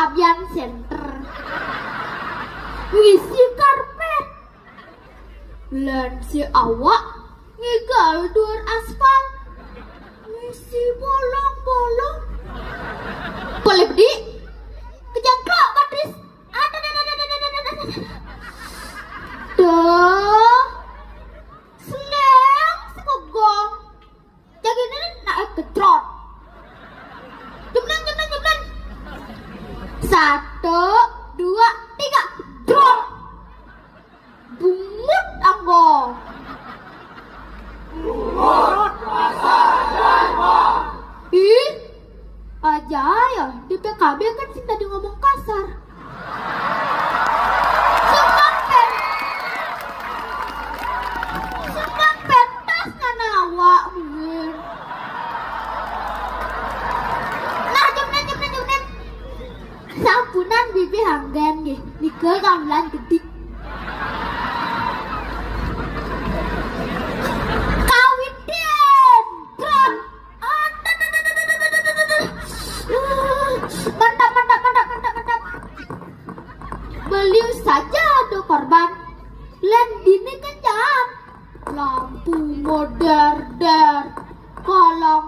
Fabian Center. Ngisi karpet. Lan si awak ngigal dur aspal. Ngisi bolong-bolong. Boleh bedi? Kejangklok Patris. Duh. Seleng sekogong. Jadi ini nak kecrot. Jumlah. 1, 2, 3 drop. Bungut anggo. Bungut rasa Dharma. Ih, aja ya di PKB kan sih tadi ngomong kasar. Senang pentas ngana awak mungkin. Nah, jemnen. Sampunan bibi hanggan nggih, nika gamelan gede. Kawin den, drop. Mantap. Beliau saja ada korban. Len dini kencang. Lampu modern, kolong